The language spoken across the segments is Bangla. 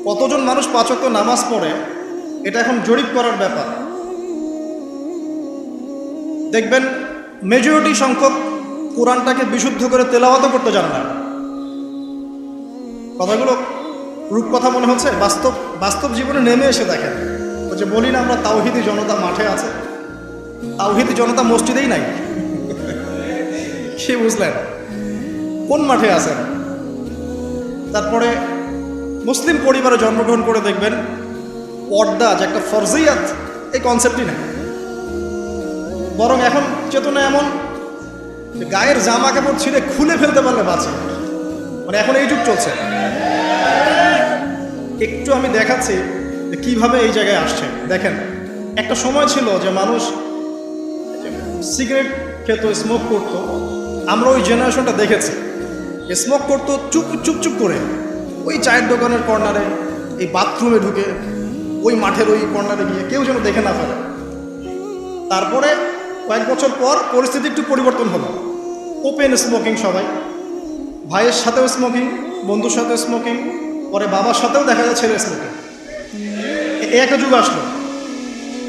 কতজন মানুষ 5 ওয়াক্ত নামাজ পড়ে এটা এখন জরিপ করার ব্যাপার। দেখবেন মেজরিটি সংখ্যক কোরআনটাকে বিশুদ্ধ করে তেলাওয়াতও করতে জানে না। কথাগুলো রূপকথা মনে হচ্ছে, বাস্তব জীবনে নেমে এসে দেখেন। ওই যে বলি না আমরা তাওহীদি জনতা মাঠে আছে, তাওহীদি জনতা মসজিদেই নাই। কি বুঝলেন? কোন মাঠে আছেন? তারপরে মুসলিম পরিবারে জন্মগ্রহণ করে দেখবেন পর্দা যে একটা ফরজিয়াত, এই কনসেপ্টই নেই। বরং এখন চেতনা এমন যে গায়ের জামা কাপড় ছিঁড়ে খুলে ফেলতে পারলে বাঁচে, মানে এখন এই যুগ চলছে। একটু আমি দেখাচ্ছি যে কীভাবে এই জায়গায় আসছে। দেখেন, একটা সময় ছিল যে মানুষ সিগারেট খেত, স্মোক করতো। আমরা ওই জেনারেশনটা দেখেছি, স্মোক করতো চুপ করে ওই চায়ের দোকানের কর্নারে, এই বাথরুমে ঢুকে, ওই মাঠের ওই কর্নারে গিয়ে কেউ যেন দেখে না ফেলে। তারপরে কয়েক বছর পর পরিস্থিতি একটু পরিবর্তন হলো, ওপেন স্মোকিং, সবাই ভাইয়ের সাথেও স্মোকিং, বন্ধুর সাথেও স্মোকিং, পরে বাবার সাথেও দেখা যায় ছেলে স্মোকিং। এই একটা যুগ আসলো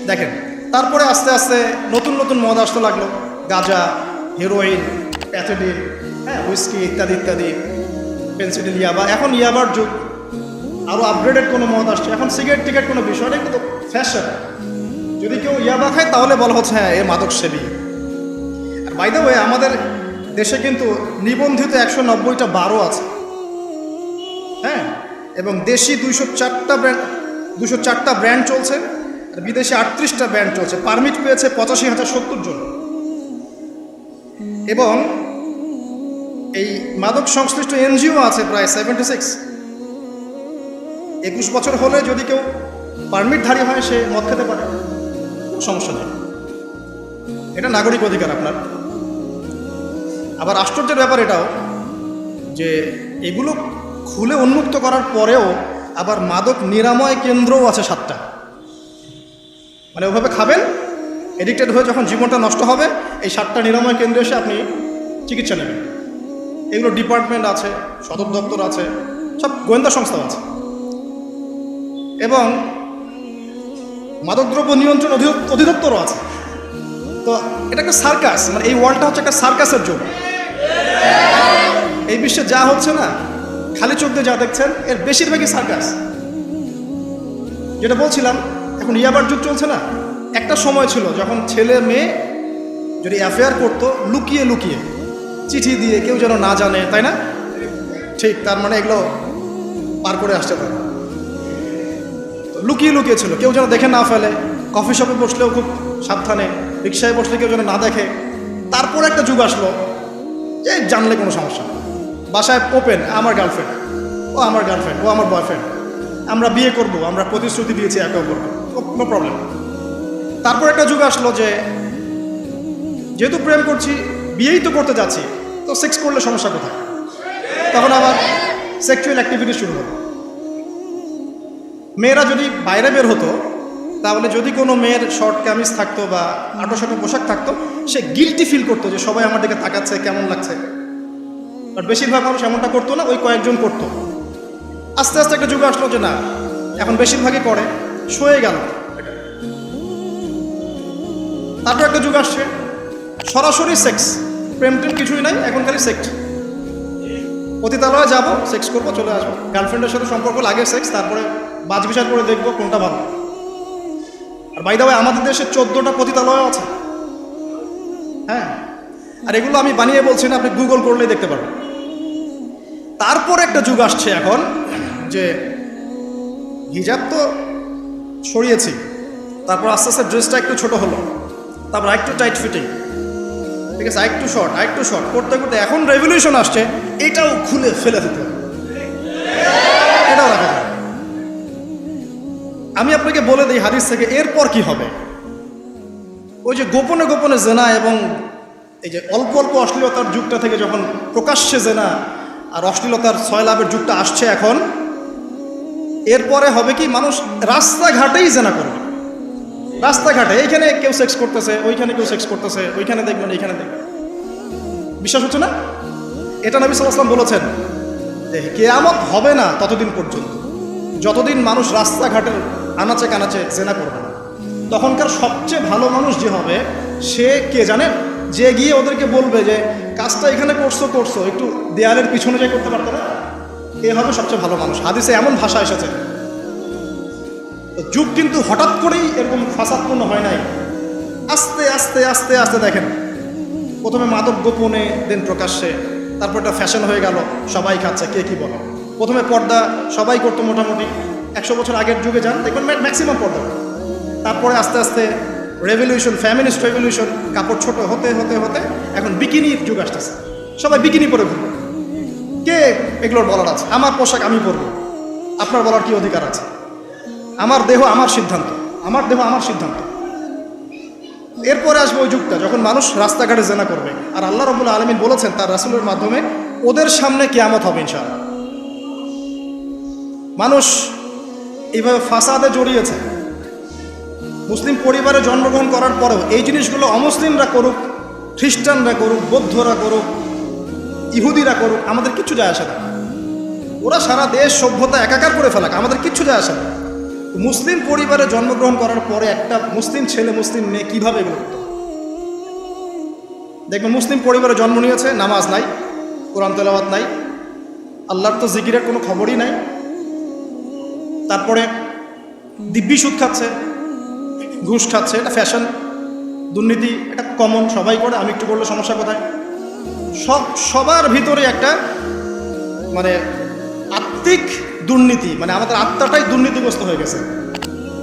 দেখেন। তারপরে আস্তে আস্তে নতুন নতুন মদ আসতে লাগলো, গাঁজা, হেরোইন, প্যাথেডিন, হুইস্কি ইত্যাদি ইত্যাদি, পেন্সিডিল, ইয়াবা। এখন ইয়াবার যুগ, আরও আপগ্রেডেড কোনো মদ আসছে। এখন সিগারেট টিকেট কোনো বিষয় নেই, কিন্তু ফ্যাশন। যদি কেউ ইয়াবা খায় তাহলে বলা হচ্ছে হ্যাঁ এ মাদক সেবী। আর বাই দ্য ওয়ে, আমাদের দেশে কিন্তু নিবন্ধিত 190টা বারও আছে, হ্যাঁ, এবং দেশি 204টা ব্র্যান্ড চলছে, আর বিদেশে 38টা ব্র্যান্ড চলছে। পারমিট পেয়েছে 85,070 জন। এবং এই মাদক সংশ্লিষ্ট এনজিও আছে প্রায় 76। 21 বছর হলে যদি কেউ পারমিটধারী হয় সে মদ খেতে পারে, সমস্যা নেই, এটা নাগরিক অধিকার আপনার। আবার আশ্চর্যের ব্যাপার এটাও যে এগুলো খুলে উন্মুক্ত করার পরেও আবার মাদক নিরাময় কেন্দ্রও আছে 7টা। মানে ওভাবে খাবেন, এডিক্টেড হয়ে যখন জীবনটা নষ্ট হবে, এই 7টা নিরাময় কেন্দ্রে এসে আপনি চিকিৎসা নেবেন। এগুলো ডিপার্টমেন্ট আছে, সদর দপ্তর আছে, সব গোয়েন্দা সংস্থাও আছে। এবং মাদকদ্রব্য নিয়ন্ত্রণ অধিদপ্তরও আছে। তো এটা একটা সার্কাস, মানে এই ওয়ার্ল্ডটা হচ্ছে একটা সার্কাসের যুগ। এই বিশ্বে যা হচ্ছে না, খালি চোখ দিয়ে যা দেখছেন, এর বেশিরভাগই সার্কাস। যেটা বলছিলাম, এখন ইয়াবার যুগ চলছে না। একটা সময় ছিল যখন ছেলে মেয়ে যদি অ্যাফেয়ার করতো লুকিয়ে লুকিয়ে, চিঠি দিয়ে, কেউ যেন না জানে, তাই না? ঠিক, তার মানে এগুলো পার করে আসছে তারা। লুকিয়ে লুকিয়ে ছিল, কেউ যেন দেখে না ফেলে। কফি শপে বসলেও খুব সাবধানে, রিক্সায় বসলে কেউ যেন না দেখে। তারপর একটা যুগ আসলো যে জানলে কোনো সমস্যা নেই, বাসায় ওপেন, আমার গার্লফ্রেন্ড, ও আমার গার্লফ্রেন্ড, ও আমার বয়ফ্রেন্ড, আমরা বিয়ে করব, আমরা প্রতিশ্রুতি দিয়েছি একে অপরকে, নো প্রবলেম। তারপর একটা যুগ আসলো যে যেহেতু প্রেম করছি, বিয়েই তো করতে যাচ্ছি, তো সেক্স করলে সমস্যা কোথায়? তখন আবার সেক্সুয়াল অ্যাক্টিভিটি শুরু হলো। মেয়েরা যদি বাইরে বের হতো, তাহলে যদি কোনো মেয়ের শর্ট কামিজ থাকতো বা আটো-শাটো পোশাক থাকতো, সে গিল্টি ফিল করতো যে সবাই আমার দিকে তাকাচ্ছে, কেমন লাগছে। আর বেশিরভাগ মানুষ এমনটা করতো না, ওই কয়েকজন করতো। আস্তে আস্তে একটা যুগ আসলো যে না, এখন বেশিরভাগই করে, সয়ে গেল। তারপর একটা যুগ আসছে সরাসরি সেক্স, প্রেম টেম কিছুই নাই, এখন খালি সেক্স। পতিতালয়ে যাবো, সেক্স করবো, চলে আসবো। গার্লফ্রেন্ডের সাথে সম্পর্ক, লাগে সেক্স, তারপরে বাজ বিচার করে দেখবো কোনটা ভালো। আর বাই দ্য ওয়ে, আমাদের দেশে 14টা পতিতালয় আছে, হ্যাঁ। আর এগুলো আমি বানিয়ে বলছি না, আপনি গুগল করলেই দেখতে পারবেন। তারপর একটা যুগ আসছে এখন যে হিজাব তো সরিয়েছি, তারপর আস্তে আস্তে ড্রেসটা একটু ছোট হলো, তারপর একটু টাইট ফিটিং, ঠিক আছে, একটু শর্ট করতে করতে এখন রেভলিউশন আসছে, এটাও খুলে ফেলে দিতে হবে, এটাও রাখা যাবে। আমি আপনাকে বলে দিই হাদিস থেকে, এরপর কি হবে। ওই যে গোপনে গোপনে জেনা এবং এই যে অল্প অল্প অশ্লীলতার যুগটা থেকে যখন প্রকাশ্যে জেনা আর অশ্লীলতার ছয়লাভের যুগটা আসছে এখন, এরপরে হবে কি, মানুষ রাস্তাঘাটেই জেনা করবে। রাস্তাঘাটে এইখানে কেউ সেক্স করতেছে, ওইখানে কেউ সেক্স করতেছে, ওইখানে দেখবেন, এইখানে দেখবেন। বিশ্বাস হচ্ছে না? এটা নবী সাল্লাল্লাহু আলাইহি ওয়াসাল্লাম বলেছেন যে কিয়ামত হবে না ততদিন পর্যন্ত যতদিন মানুষ রাস্তাঘাটের আনাচে কানাচে জেনা করবে না, তখনকার সবচেয়ে ভালো মানুষ যে হবে সে কে জানেন? যে গিয়ে ওদেরকে বলবে যে কাজটা এখানে করছো একটু দেয়ালের পিছনে যে করতে পারতো না, এ হবে সবচেয়ে ভালো মানুষ। হাদিসে এমন ভাষা এসেছে। যুগ কিন্তু হঠাৎ করেই এরকম ফাসাদপূর্ণ হয় নাই, আস্তে আস্তে আস্তে আস্তে দেখেন, প্রথমে মাদক গোপনে, দেন প্রকাশ্যে, তারপর এটা ফ্যাশন হয়ে গেল, সবাই খাচ্ছে, কে কি বলো। প্রথমে পর্দা সবাই করতো মোটামুটি, 100 বছর আগের যুগে যান দেখবেন ম্যাক্সিমাম পর্দা। তারপরে আস্তে আস্তে রেভলিউশন, ফ্যামিনিস্ট রেভলিউশন, কাপড় ছোট হতে হতে হতে এখন বিকিনির যুগ আসতেছে, সবাই বিকিনি পরে ঘুরবে। কে এগুলোর বলার আছে? আমার পোশাক আমি পরবো, আপনার বলার কি অধিকার আছে? আমার দেহ আমার সিদ্ধান্ত, আমার দেহ আমার সিদ্ধান্ত। এরপরে আসবে ওই যুগটা যখন মানুষ রাস্তাঘাটে জেনা করবে, আর আল্লাহ রাব্বুল আলামিন বলেছেন তার রাসূলের মাধ্যমে ওদের সামনে কিয়ামত হবে ইনশাআল্লাহ। মানুষ এইভাবে ফাসাদে জড়িয়েছে, মুসলিম পরিবারে জন্মগ্রহণ করার পরেও এই জিনিসগুলো অমুসলিমরা করুক, খ্রিস্টানরা করুক, বৌদ্ধরা করুক, ইহুদিরা করুক, আমাদের কিচ্ছু যায় আসে না। ওরা সারা দেশ সভ্যতা একাকার করে ফেলাক, আমাদের কিচ্ছু যায় আসে না। মুসলিম পরিবারে জন্মগ্রহণ করার পরে একটা মুসলিম ছেলে, মুসলিম মেয়ে কীভাবে এগুলো করতো? দেখবেন মুসলিম পরিবারে জন্ম নিয়েছে, নামাজ নাই, কোরআন তেলাওয়াত নাই, আল্লাহর তো জিকিরের কোনো খবরই নাই। তারপরে দিব্যি সুদ খাচ্ছে, ঘুষ খাচ্ছে, এটা ফ্যাশন। দুর্নীতি এটা কমন, সবাই করে, আমি একটু করলে সমস্যা কোথায়? সবার ভিতরে একটা মানে আত্মিক দুর্নীতি, মানে আমাদের আত্মাটাই দুর্নীতিগ্রস্ত হয়ে গেছে।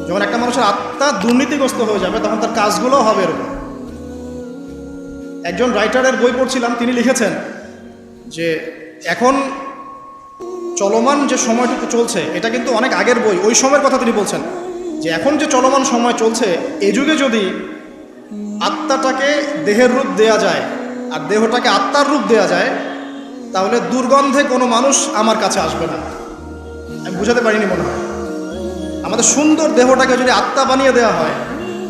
যখন একটা মানুষের আত্মা দুর্নীতিগ্রস্ত হয়ে যাবে তখন তার কাজগুলোও হবে এরকম। একজন রাইটারের বই পড়ছিলাম, তিনি লিখেছেন যে এখন চলমান যে সময়টুকু চলছে এটা কিন্তু অনেক আগের বই, ওই সময়ের কথা তিনি বলছেন যে এখন যে চলমান সময় চলছে এই যুগে যদি আত্মাটাকে দেহের রূপ দেয়া যায় আর দেহটাকে আত্মার রূপ দেয়া যায় তাহলে দুর্গন্ধে কোনো মানুষ আমার কাছে আসবে না। আমি বুঝাতে পারিনি মনে হয়। আমাদের সুন্দর দেহটাকে যদি আত্মা বানিয়ে দেওয়া হয়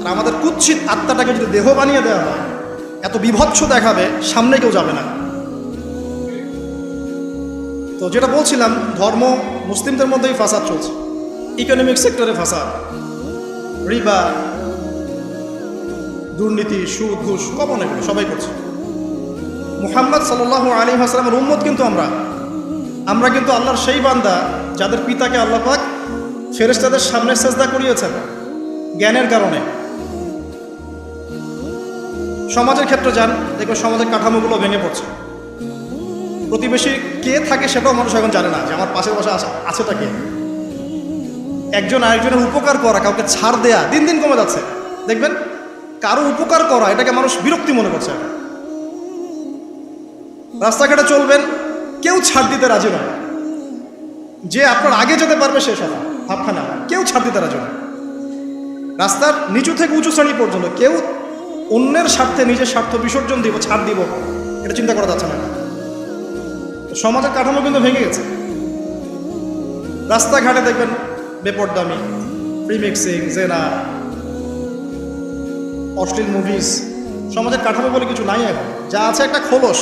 আর আমাদের কুৎসিত আত্মাটাকে যদি দেহ বানিয়ে দেওয়া হয়, এত বিভৎস দেখাবে, সামনে কেউ যাবে না। তো যেটা বলছিলাম, ধর্ম মুসলিমদের মধ্যেই ফাসাদ চলছে, ইকোনমিক সেক্টরে ফাসাদ, রিবা, দুর্নীতি, সুদ, ঘুষ, কমন, এগুলো সবাই করছে। মুহাম্মদ সাল্লাল্লাহু আলাইহি ওয়াসাল্লামের উম্মত কিন্তু আমরা কিন্তু আল্লাহর সেই বান্দা যাদের পিতাকে আল্লাহ পাক ফেরেশতাদের সামনে সেজদা করিয়েছেন জ্ঞানের কারণে। সমাজের ক্ষেত্রে যান, দেখবেন সমাজের কাঠামোগুলো ভেঙে পড়ছে। প্রতিবেশী কে থাকে সেটাও মানুষ এখন জানে না, যে আমার পাশের পাশে আছেটা কে। একজন আরেকজনের উপকার করা, কাউকে ছাড় দেয়া দিন দিন কমে যাচ্ছে। দেখবেন কারো উপকার করা এটাকে মানুষ বিরক্তি মনে করছে। রাস্তাঘাটে চলবেন, কেউ ছাড় দিতে রাজি নয়, যে আপনার আগে যেতে পারবে সে সব ভাবখানা, কেউ ছাড় দিতে রাজি নয়। রাস্তার নিচু থেকে উঁচু শ্রেণী পর্যন্ত কেউ অন্যের স্বার্থে নিজের স্বার্থ বিসর্জন দিব, ছাড় দিব, এটা চিন্তা করা যাচ্ছে না। সমাজের কাঠামো কিন্তু ভেঙে গেছে। রাস্তাঘাটে দেখবেন বেপরদামি, প্রিমিক্সিং, জেনা, অশ্লীল মুভিজ। সমাজের কাঠামো বলে কিছু নাই এখন, যা আছে একটা খোলস,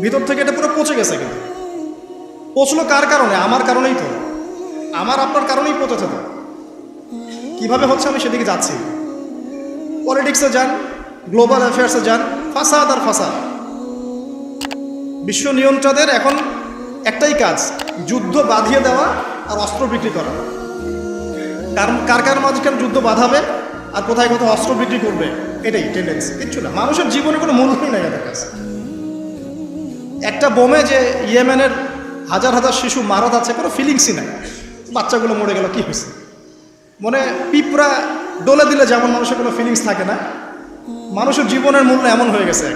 ভিতর থেকে এটা পুরো পচে গেছে। কিন্তু পচলো কার কারণে? আমার কারণেই তো, আমার আপনার কারণেই পচেছে। তো কীভাবে হচ্ছে আমি সেদিকে যাচ্ছি। পলিটিক্সে যান, গ্লোবাল অ্যাফেয়ার্সে যান, ফাসাদ আর ফাসাদ। বিশ্ব নিয়ন্ত্রকদের এখন একটাই কাজ, যুদ্ধ বাঁধিয়ে দেওয়া আর অস্ত্র বিক্রি করা। কার কার মাঝখানে যুদ্ধ বাঁধাবে আর কোথায় কোথায় অস্ত্র বিক্রি করবে, এটাই টেন্ডেন্সি, কিচ্ছু না। মানুষের জীবনে কোনো মূল্যই নাই এদের কাছে। একটা বোমে যে ইয়েমেনের হাজার হাজার শিশু মারা যাচ্ছে, কোনো ফিলিংসই নাই। বাচ্চাগুলো মরে গেল, কি হয়েছে? মনে পিঁপড়া ডলে দিলে যেমন মানুষের কোনো ফিলিংস থাকে না, মানুষের জীবনের মূল্য এমন হয়ে গেছে।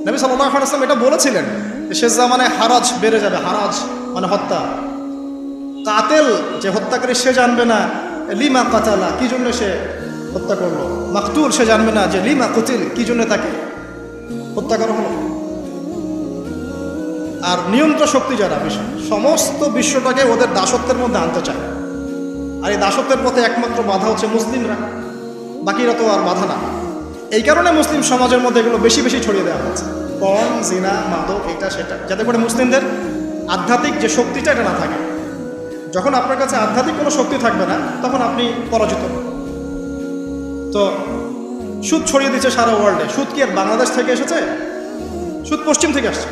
নবী সাল্লাল্লাহু আলাইহি ওয়াসাল্লাম এটা বলেছিলেন যে শেষ জামানায় হারাজ বেড়ে যাবে। হারাজ মানে হত্যা। কাতেল যে হত্যাকারী সে জানবে না লিমা কাতালা, কি জন্য সে হত্যা করলো। মাকতুল সে জানবে না যে লিমা কুতিল, কি জন্য তাকে হত্যা করা হলো। আর নিয়ন্ত্রণ শক্তি যারা সমস্ত বিশ্বটাকে ওদের দাসত্বের মধ্যে আনতে চায়। আর এই দাসত্বের পথে একমাত্র বাধা হচ্ছে মুসলিমরা, বাকিরা তো আর বাধা না। এই কারণে মুসলিম সমাজের মধ্যে এগুলো বেশি বেশি ছড়িয়ে দেওয়া হচ্ছে, পণ, জিনা, মাদক, এটা সেটা, যাতে করে মুসলিমদের আধ্যাত্মিক যে শক্তিটা এটা না থাকে। যখন আপনার কাছে আধ্যাত্মিক কোনো শক্তি থাকবে না তখন আপনি পরাজিত। তো সুদ ছড়িয়ে দিচ্ছে সারা ওয়ার্ল্ডে। সুদ কি আর বাংলাদেশ থেকে এসেছে? সুদ পশ্চিম থেকে আসছে।